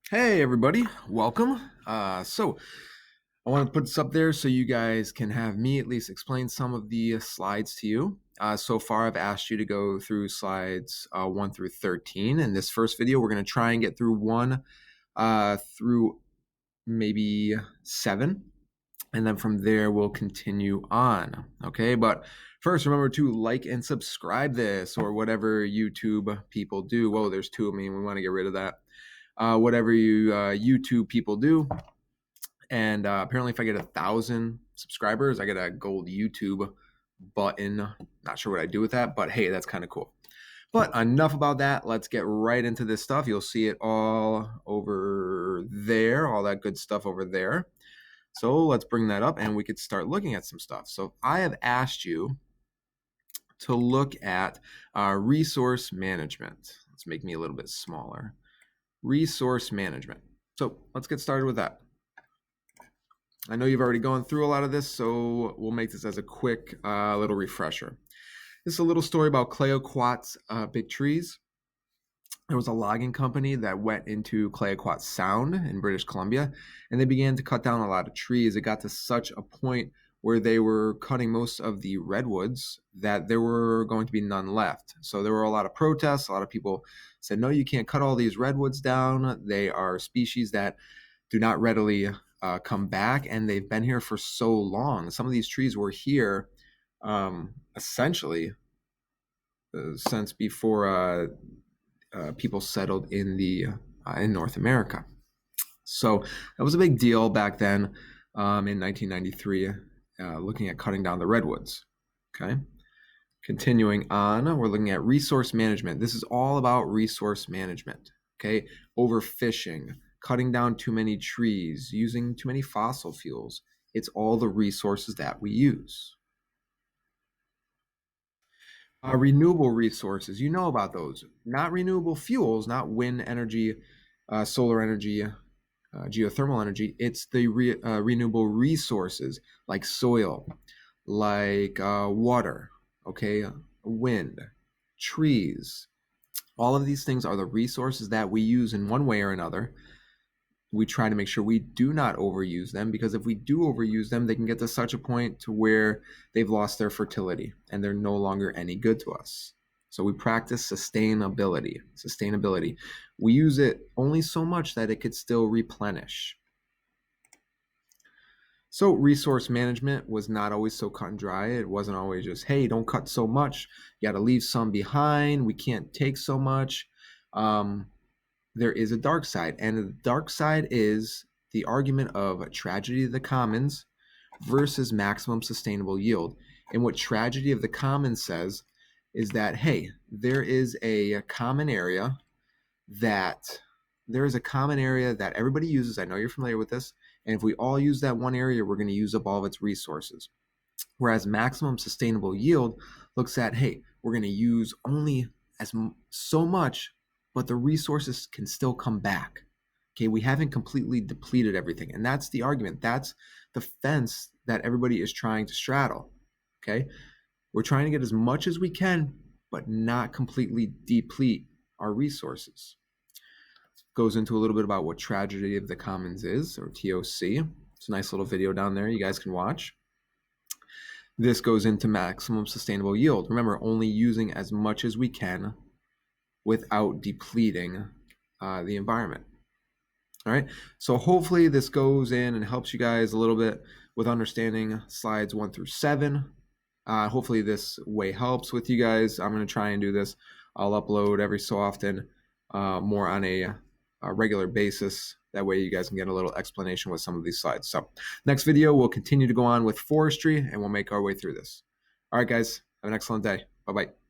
Hey everybody, welcome. So I want to put this up there so you guys can have me at least explain some of the slides to you. So far, I've asked you to go through slides 1 through 13. In this first video, we're going to try and get through 1 through maybe 7. And then from there, we'll continue on. Okay, but first, remember to like and subscribe this or whatever YouTube people do. Whoa, there's two of me, and we want to get rid of that. Whatever you YouTube people do. And apparently, if I get 1,000 subscribers, I get a gold YouTube button. Not sure what I do with that, but hey, that's kind of cool. But enough about that. Let's get right into this stuff. You'll see it all over there, all that good stuff over there. So let's bring that up and we could start looking at some stuff. So I have asked you to look at resource management. Let's make me a little bit smaller. Resource management. So let's get started with that. I know you've already gone through a lot of this, so we'll make this as a quick little refresher. This is a little story about Clayoquot's big trees. There was a logging company that went into Clayoquot Sound in British Columbia, and they began to cut down a lot of trees. It got to such a point where they were cutting most of the redwoods that there were going to be none left. So there were a lot of protests. A lot of people said, no, you can't cut all these redwoods down. They are species that do not readily come back, and they've been here for so long. Some of these trees were here essentially since before people settled in North America. So that was a big deal back then in 1993, looking at cutting down the redwoods. Okay. Continuing on, we're looking at resource management. This is all about resource management. Okay. Overfishing, cutting down too many trees, using too many fossil fuels. It's all the resources that we use. Renewable resources, you know about those. Not renewable fuels, not wind energy, solar energy, geothermal energy. It's the renewable resources like soil, like water, okay, wind, trees. All of these things are the resources that we use in one way or another. We try to make sure we do not overuse them, because if we do overuse them, they can get to such a point to where they've lost their fertility and they're no longer any good to us. So we practice sustainability. We use it only so much that it could still replenish. So resource management was not always so cut and dry. It wasn't always just, hey, don't cut so much. You got to leave some behind. We can't take so much. There is a dark side, and the dark side is the argument of tragedy of the commons versus maximum sustainable yield. And what tragedy of the commons says is that, hey, there is a common area that everybody uses. I know you're familiar with this. And if we all use that one area, we're going to use up all of its resources. Whereas maximum sustainable yield looks at, hey, we're going to use only so much, but the resources can still come back. Okay, we haven't completely depleted everything. And that's the argument. That's the fence that everybody is trying to straddle. Okay, we're trying to get as much as we can, but not completely deplete our resources. Goes into a little bit about what tragedy of the commons is, or TOC. It's a nice little video down there you guys can watch. This goes into maximum sustainable yield. Remember, only using as much as we can without depleting the environment. All right, so hopefully this goes in and helps you guys a little bit with understanding slides 1 through 7. Hopefully this way helps with you guys. I'm going to try and do this. I'll upload every so often, more on a regular basis. That way you guys can get a little explanation with some of these slides. So next video, we'll continue to go on with forestry and we'll make our way through this. All right, guys, have an excellent day. Bye-bye.